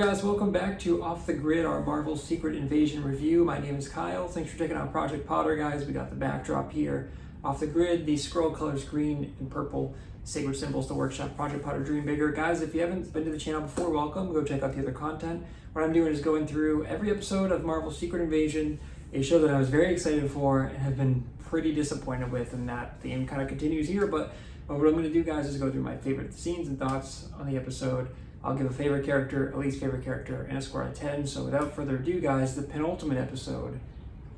guys, welcome back to Off the Grid, our Marvel Secret Invasion review. My name is Kyle. Thanks for checking out Project Potter, guys. We got the backdrop here. Off the Grid, the scroll colors green and purple, sacred symbols to workshop Project Potter Dream Bigger. Guys, if you haven't been to the channel before, welcome. Go check out the other content. What I'm doing is going through every episode of Marvel Secret Invasion, a show that I was very excited for and have been pretty disappointed with, and that theme kind of continues here. But what I'm going to do, guys, is go through my favorite scenes and thoughts on the episode. I'll give a favorite character, a least favorite character, and a score out of 10. So without further ado, guys, the penultimate episode.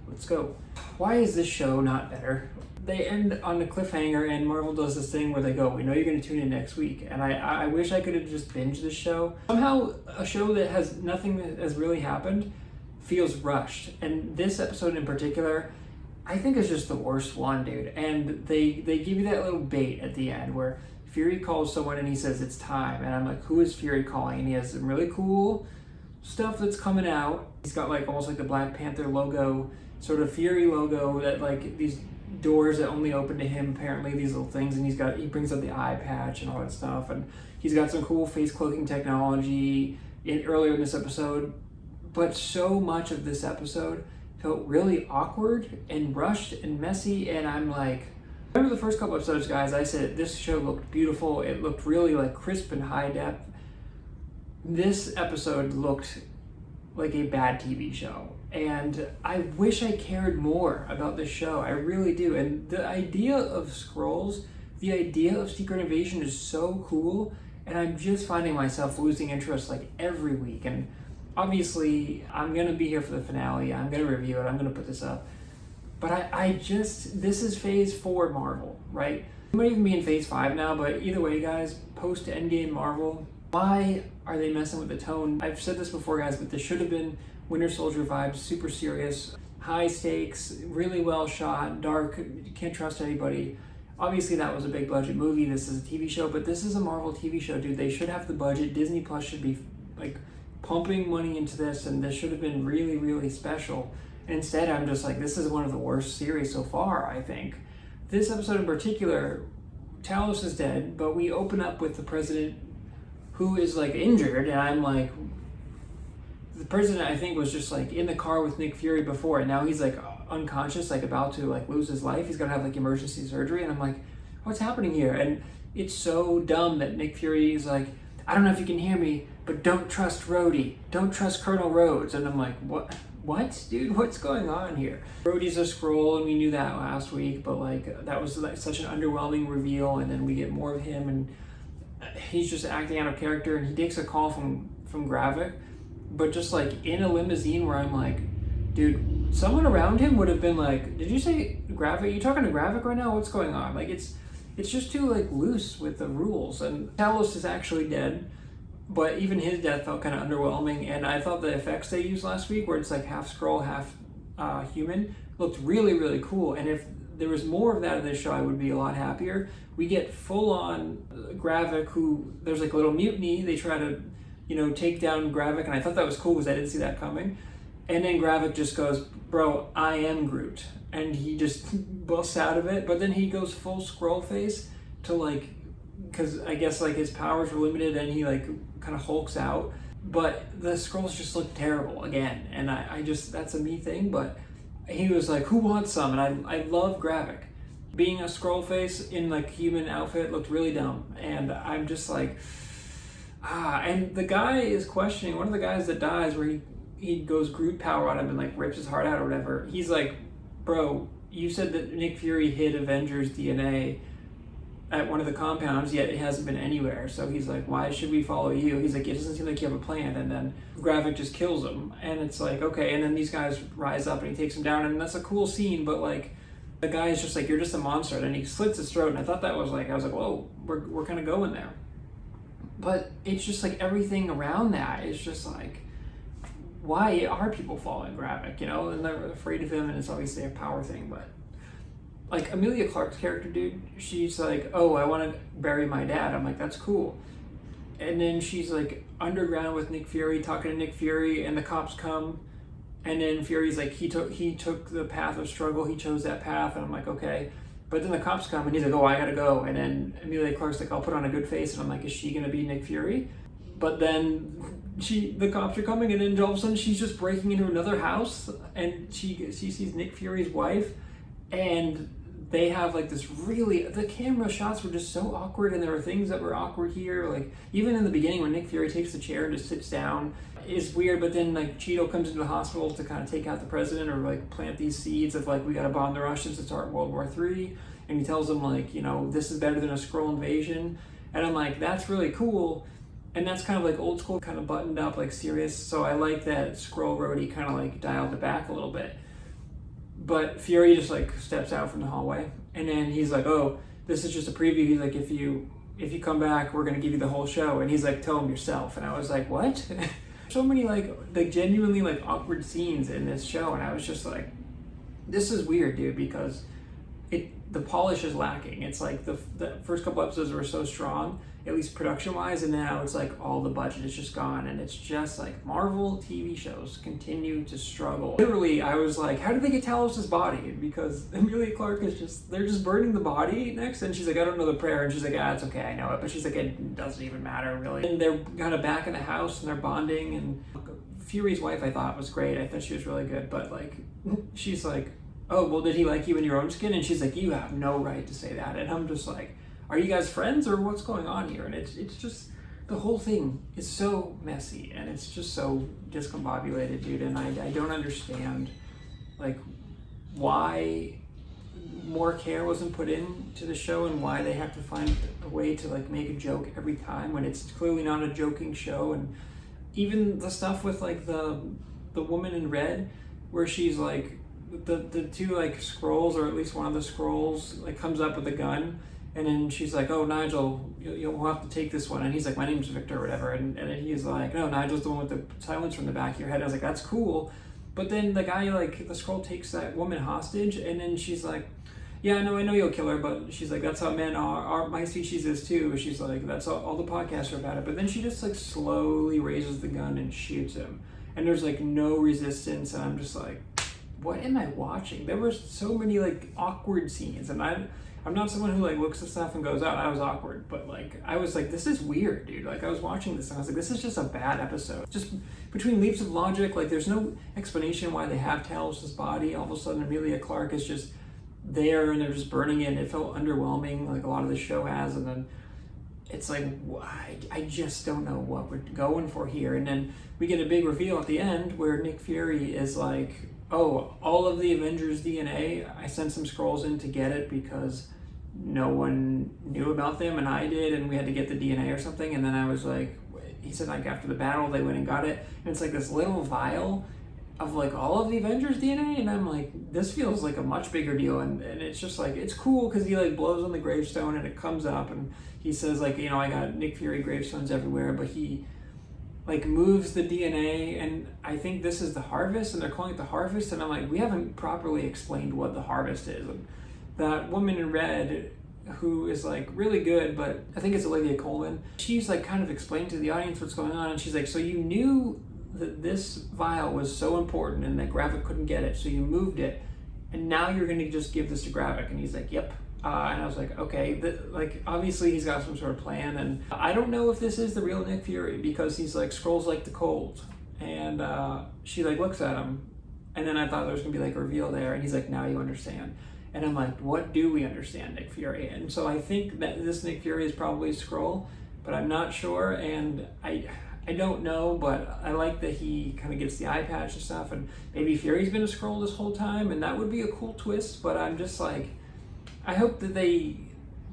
Let's go. Why is this show not better? They end on a cliffhanger, and Marvel does this thing where they go, we know you're going to tune in next week. And I wish I could have just binged this show. Somehow, a show that has nothing that has really happened feels rushed. And this episode in particular, I think is just the worst one, dude. And they give you that little bait at the end where Fury calls someone and he says it's time, and I'm like, who is Fury calling? And he has some really cool stuff that's coming out. He's got like almost like the Black Panther logo, sort of Fury logo, that like these doors that only open to him, apparently, these little things, and he brings up the eye patch and all that stuff, and he's got some cool face cloaking technology earlier in this episode. But so much of this episode felt really awkward and rushed and messy, and I'm like, remember the first couple episodes, guys, I said this show looked beautiful. It looked really like crisp and high depth. This episode looked like a bad TV show. And I wish I cared more about this show. I really do. And the idea of Skrulls, the idea of Secret Invasion is so cool. And I'm just finding myself losing interest like every week. And obviously, I'm going to be here for the finale. I'm going to review it. I'm going to put this up. But this is phase 4 Marvel, right? We might even be in phase 5 now, but either way, guys, post Endgame Marvel, why are they messing with the tone? I've said this before, guys, but this should have been Winter Soldier vibes, super serious, high stakes, really well shot, dark, you can't trust anybody. Obviously, that was a big budget movie. This is a TV show, but this is a Marvel TV show, dude. They should have the budget. Disney Plus should be like pumping money into this, and this should have been really, really special. Instead, I'm just like, this is one of the worst series so far, I think. This episode in particular, Talos is dead, but we open up with the president who is like injured, and I'm like, the president, I think, was just like in the car with Nick Fury before, and now he's like unconscious, like about to like lose his life. He's gonna have like emergency surgery, and I'm like, what's happening here? And it's so dumb that Nick Fury is like, I don't know if you can hear me, but don't trust Rhodey. Don't trust Colonel Rhodes. And I'm like, what, dude? What's going on here? Rhodey's a Skrull, and we knew that last week, but like that was like such an underwhelming reveal, and then we get more of him, and he's just acting out of character, and he takes a call from Gravik, but just like in a limousine where I'm like, dude, someone around him would have been like, did you say Gravik? You talking to Gravik right now? What's going on? Like it's just too like loose with the rules. And Talos is actually dead, but even his death felt kind of underwhelming. And I thought the effects they used last week, where it's like half Skrull, half human, looked really, really cool. And if there was more of that in this show, I would be a lot happier. We get full-on Gravik, who there's like a little mutiny. They try to, take down Gravik, and I thought that was cool because I didn't see that coming. And then Gravik just goes, bro, I am Groot. And he just busts out of it. But then he goes full Skrull face to like, because I guess like his powers were limited, and he like kind of hulks out. But the Skrulls just look terrible again. And I just, that's a me thing, but he was like, who wants some? And I love Gravik. Being a Skrull face in like human outfit looked really dumb. And I'm just like, and the guy is questioning, one of the guys that dies where he goes Groot power on him and like rips his heart out or whatever. He's like, bro, you said that Nick Fury hid Avengers DNA at one of the compounds, yet it hasn't been anywhere. So he's like, why should we follow you? He's like, it doesn't seem like you have a plan. And then Gravik just kills him. And it's like, okay. And then these guys rise up and he takes him down. And that's a cool scene, but like, the guy is just like, you're just a monster. And he slits his throat. And I thought that was like, I was like, whoa, we're kind of going there. But it's just like everything around that is just like, why are people following Gravik, And they're afraid of him, and it's obviously a power thing, but like Emilia Clarke's character, dude, she's like, oh, I want to bury my dad. I'm like, that's cool. And then she's like underground with Nick Fury, talking to Nick Fury, and the cops come, and then Fury's like, he took the path of struggle, he chose that path, and I'm like, okay. But then the cops come, and he's like, oh, I gotta go. And then Emilia Clarke's like, I'll put on a good face, and I'm like, is she gonna be Nick Fury? but then the cops are coming, and then all of a sudden she's just breaking into another house, and she sees Nick Fury's wife, and they have like this the camera shots were just so awkward, and there were things that were awkward here. Like even in the beginning when Nick Fury takes the chair and just sits down is weird, but then like Cheeto comes into the hospital to kind of take out the president or like plant these seeds of like we gotta bomb the Russians to start World War III, and he tells them like, you know, this is better than a Skrull invasion, and I'm like, that's really cool. And that's kind of like old school, kind of buttoned up, like serious. So I like that Skrull Rhodey kind of like dialed it back a little bit. But Fury just like steps out from the hallway, and then he's like, "Oh, this is just a preview." He's like, "If you come back, we're gonna give you the whole show." And he's like, "Tell him yourself." And I was like, "What?" So many like genuinely like awkward scenes in this show, and I was just like, "This is weird, dude," because the polish is lacking. It's like the first couple episodes were so strong, at least production-wise, and now it's like all the budget is just gone, and it's just like Marvel TV shows continue to struggle. Literally, I was like, how did they get Talos' body? Because Emilia Clarke they're just burning the body next, and she's like, I don't know the prayer, and she's like, it's okay, I know it, but she's like, it doesn't even matter, really. And they're kind of back in the house, and they're bonding, and Fury's wife I thought was great. I thought she was really good, but like, she's like, oh, well, did he like you in your own skin? And she's like, you have no right to say that. And I'm just like, are you guys friends or what's going on here? And it's just, the whole thing is so messy, and it's just so discombobulated, dude. And I don't understand like why more care wasn't put into the show, and why they have to find a way to like make a joke every time when it's clearly not a joking show. And even the stuff with like the woman in red, where she's like, the two like Skrulls, or at least one of the Skrulls, like comes up with a gun, and then she's like, oh, Nigel, you'll have to take this one. And he's like, my name's Victor or whatever. And then he's like, no, Nigel's the one with the silence from the back of your head. I was like, that's cool. But then the guy, like, the Skrull takes that woman hostage, and then she's like, yeah, no, I know you'll kill her, but she's like, that's how men are. My species is too. She's like, that's all the podcasts are about it. But then she just like slowly raises the gun and shoots him. And there's like no resistance. And I'm just like, what am I watching? There were so many like awkward scenes, and I'm not someone who like looks at stuff and goes, oh, I was awkward, but like I was like, this is weird, dude. Like I was watching this and I was like, this is just a bad episode. Just between leaps of logic, like there's no explanation why they have Talos' body. All of a sudden Emilia Clarke is just there, and they're just burning it. It felt underwhelming, like a lot of the show has, and then it's like, I just don't know what we're going for here. And then we get a big reveal at the end where Nick Fury is like, oh, all of the Avengers DNA, I sent some Skrulls in to get it because no one knew about them, and I did, and we had to get the DNA or something. And then I was like, he said like after the battle they went and got it, and it's like this little vial of like all of the Avengers DNA, and I'm like, this feels like a much bigger deal. And it's just like, it's cool because he like blows on the gravestone and it comes up, and he says like, you know, I got Nick Fury gravestones everywhere, but he like moves the DNA, and I think this is the harvest, and they're calling it the harvest, and I'm like, we haven't properly explained what the harvest is. And that woman in red, who is like really good, but I think it's Olivia Colman, she's like kind of explained to the audience what's going on, and she's like, so you knew that this vial was so important and that Gravik couldn't get it, so you moved it, and now you're gonna just give this to Gravik? And he's like, yep. And I was like, okay, like obviously he's got some sort of plan, and I don't know if this is the real Nick Fury, because he's like, Skrulls like the cold, and she like looks at him, and then I thought there was gonna be like a reveal there, and he's like, now you understand. And I'm like, what do we understand, Nick Fury? And so I think that this Nick Fury is probably Skrull, but I'm not sure, and I don't know, but I like that he kind of gets the eye patch and stuff, and maybe Fury's been a Skrull this whole time, and that would be a cool twist. But I'm just like, I hope that they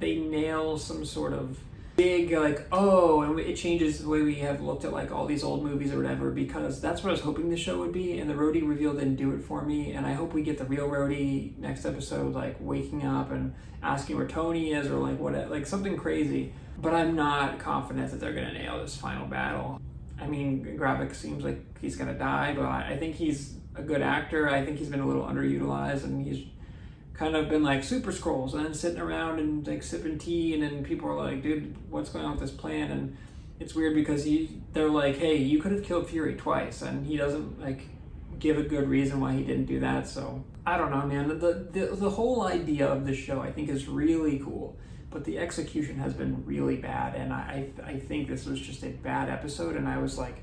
nail some sort of big like, oh, and it changes the way we have looked at like all these old movies or whatever, because that's what I was hoping the show would be, and the Rhodey reveal didn't do it for me. And I hope we get the real Rhodey next episode, like waking up and asking where Tony is, or like what, like something crazy. But I'm not confident that they're gonna nail this final battle. I mean, Gravik seems like he's gonna die, but I think he's a good actor. I think he's been a little underutilized, and he's kind of been like Super Skrulls and then sitting around and like sipping tea, and then people are like, dude, what's going on with this plan? And it's weird because they're like, hey, you could have killed Fury twice, and he doesn't like give a good reason why he didn't do that. So I don't know, man. The whole idea of this show I think is really cool, but the execution has been really bad, and I think this was just a bad episode, and I was like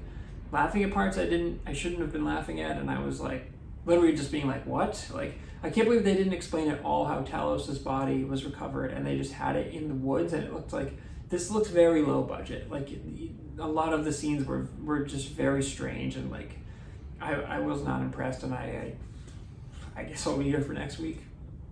laughing at parts I shouldn't have been laughing at, and I was like literally just being like, what? Like, I can't believe they didn't explain at all how Talos's body was recovered, and they just had it in the woods, and it looked like, this looks very low budget. Like, a lot of the scenes were just very strange, and like, I was not impressed, and I guess I'll be here for next week.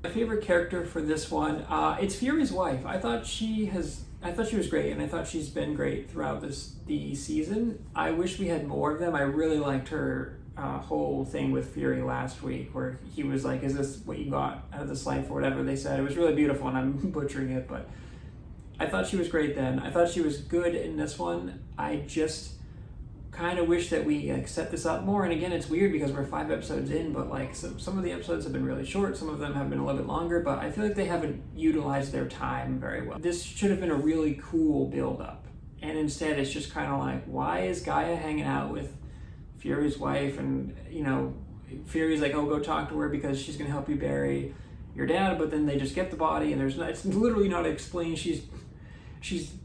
My favorite character for this one, it's Fury's wife. I thought she was great, and I thought she's been great throughout the season. I wish we had more of them. I really liked her whole thing with Fury last week, where he was like, "Is this what you got out of this life?" or whatever they said. It was really beautiful, and I'm butchering it, but I thought she was great then. I thought she was good in this one. I just kind of wish that we like set this up more. And again, it's weird because we're 5 episodes in, but like some of the episodes have been really short, some of them have been a little bit longer, but I feel like they haven't utilized their time very well. This should have been a really cool build up, and instead it's just kind of like, why is Gaia hanging out with Fury's wife? And you know, Fury's like, oh, go talk to her because she's gonna help you bury your dad, but then they just get the body, and it's literally not explained.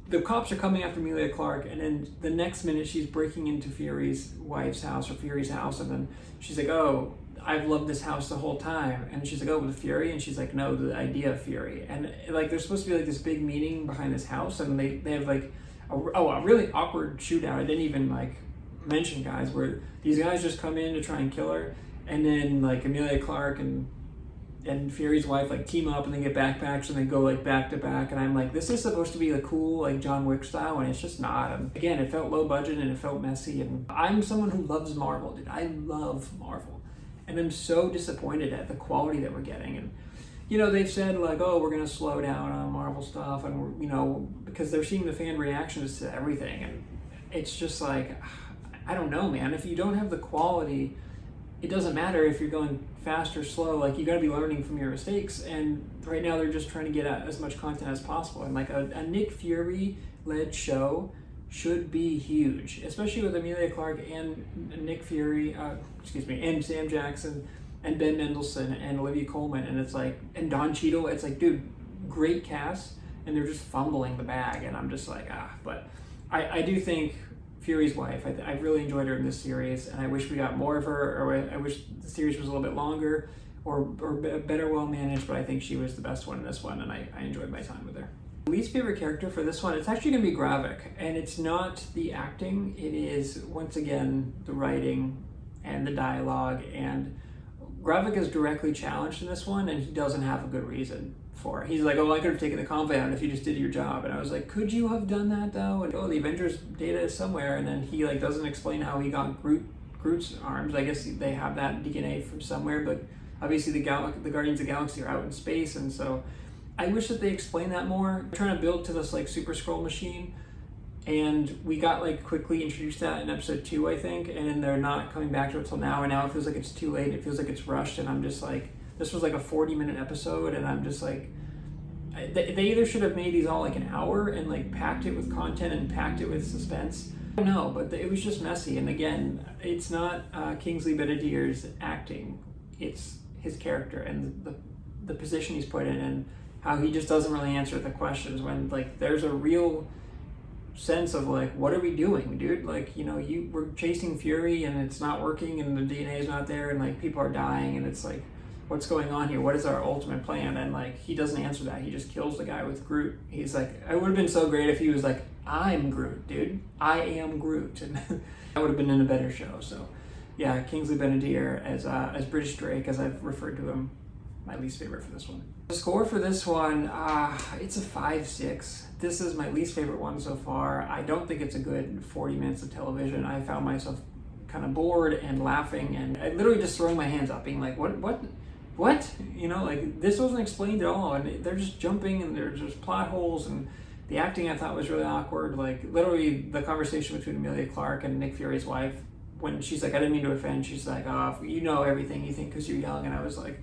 The cops are coming after Emilia Clarke, and then the next minute she's breaking into Fury's wife's house, or Fury's house, and then she's like, oh, I've loved this house the whole time. And she's like, oh, with Fury? And she's like, no, the idea of Fury. And like, there's supposed to be like this big meeting behind this house, and they have like a really awkward shootout. I didn't even like mention, guys, where these guys just come in to try and kill her, and then like Emilia Clarke and Fury's wife like team up, and they get backpacks and they go like back to back, and I'm like, this is supposed to be like cool, like John Wick style, and it's just not. And again, it felt low budget and it felt messy, and I'm someone who loves Marvel, dude. I love Marvel, and I'm so disappointed at the quality that we're getting. And you know, they've said like, oh, we're gonna slow down on Marvel stuff, and we're, you know, because they're seeing the fan reactions to everything, and it's just like, I don't know, man. If you don't have the quality, it doesn't matter if you're going fast or slow. Like, you got to be learning from your mistakes, and right now they're just trying to get out as much content as possible. And like a Nick Fury led show should be huge, especially with Emilia Clarke and Nick Fury, and Sam Jackson and Ben Mendelsohn and Olivia Colman, and it's like, and Don Cheadle. It's like, dude, great cast, and they're just fumbling the bag, and I'm just like, but I do think Fury's wife, I really enjoyed her in this series, and I wish we got more of her, or I wish the series was a little bit longer or better well managed, but I think she was the best one in this one, and I enjoyed my time with her. Least favorite character for this one, it's actually going to be Gravik, and it's not the acting, it is once again the writing and the dialogue, and Gravik is directly challenged in this one, and he doesn't have a good reason for it. He's like, oh, I could have taken the compound if you just did your job. And I was like, could you have done that though? And oh, the Avengers data is somewhere, and then he like doesn't explain how he got Groot's arms. I guess they have that DNA from somewhere, but obviously the Guardians of the Galaxy are out in space, and so I wish that they explained that more. We're trying to build to this like Super Skrull machine, and we got like quickly introduced to that in episode 2, I think, and then they're not coming back to it till now, and now it feels like it's too late. It feels like it's rushed, and I'm just like, this was like a 40-minute episode, and I'm just like, they either should have made these all like an hour and like packed it with content and packed it with suspense. I don't know, but it was just messy. And again, it's not Kingsley Ben-Adir's acting, it's his character and the position he's put in, and how he just doesn't really answer the questions when like there's a real sense of like, what are we doing, dude? Like, you know, we're chasing Fury and it's not working, and the DNA is not there, and like people are dying, and it's like, what's going on here? What is our ultimate plan? And like, he doesn't answer that. He just kills the guy with Groot. He's like, it would have been so great if he was like, I'm Groot, dude. I am Groot. And that would have been in a better show. So yeah, Kingsley Ben-Adir as British Drake, as I've referred to him, my least favorite for this one. The score for this one, it's a 5-6. This is my least favorite one so far. I don't think it's a good 40 minutes of television. I found myself kind of bored and laughing, and I literally just throwing my hands up, being like, what? You know, like, this wasn't explained at all, and they're just jumping, and there's just plot holes, and the acting I thought was really awkward. Like, literally the conversation between Emilia Clarke and Nick Fury's wife, when she's like, I didn't mean to offend, she's like, oh, you know everything you think because you're young, and I was like,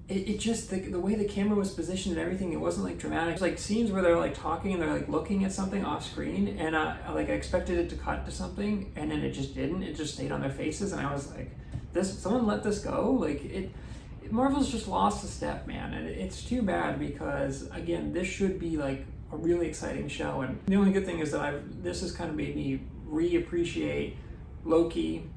it just, the way the camera was positioned and everything, it wasn't like dramatic. It was like scenes where they're like talking and they're like looking at something off screen, and I expected it to cut to something, and then it just didn't. It just stayed on their faces, and I was like, someone let this go? Like, Marvel's just lost a step, man, and it's too bad because again, this should be like a really exciting show. And the only good thing is that this has kind of made me reappreciate Loki.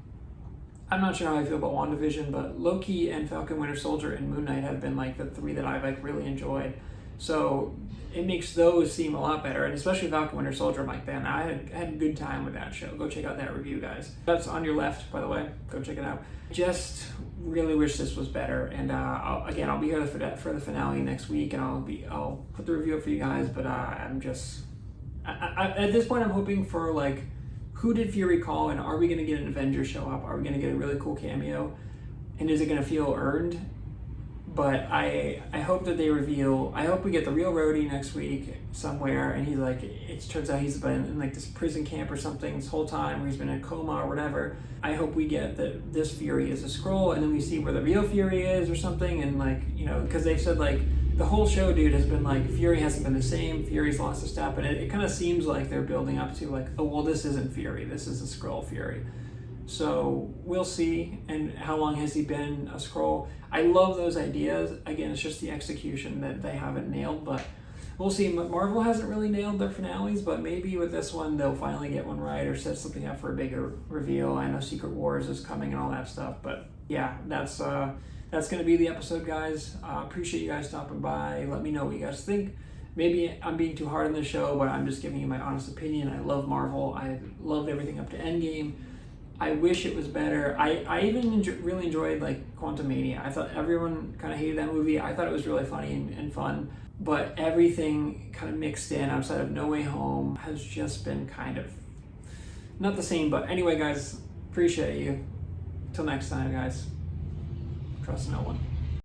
I'm not sure how I feel about WandaVision, but Loki and Falcon Winter Soldier and Moon Knight have been like the three that I've like really enjoyed. So it makes those seem a lot better, and especially Falcon Winter Soldier. I'm like, man, I had a good time with that show. Go check out that review, guys. That's on your left, by the way. Go check it out. Just really wish this was better. And I'll be here for the finale next week, and I'll put the review up for you guys. But I'm just at this point, I'm hoping for like, who did Fury call, and are we going to get an Avenger show up? Are we going to get a really cool cameo? And is it going to feel earned? But I hope that they reveal, I hope we get the real Rhodey next week somewhere, and he's like, it turns out he's been in like this prison camp or something this whole time, or he's been in a coma or whatever. I hope we get that this Fury is a Skrull, and then we see where the real Fury is or something, and like, you know, because they've said like, the whole show, dude, has been like, Fury hasn't been the same, Fury's lost a step, and it kind of seems like they're building up to like, oh, well, this isn't Fury, this is a Skrull Fury. So we'll see. And how long has he been a Skrull? I love those ideas. Again, it's just the execution that they haven't nailed, but we'll see. Marvel hasn't really nailed their finales, but maybe with this one they'll finally get one right or set something up for a bigger reveal. I know Secret Wars is coming and all that stuff, but yeah, that's going to be the episode, guys. Appreciate you guys stopping by. Let me know what you guys think. Maybe I'm being too hard on the show, but I'm just giving you my honest opinion. I love Marvel. I loved everything up to Endgame. I wish it was better. I even really enjoyed like Quantumania. I thought everyone kind of hated that movie. I thought it was really funny and fun, but everything kind of mixed in outside of No Way Home has just been kind of not the same. But anyway, guys, appreciate you. Till next time, guys. Trust no one.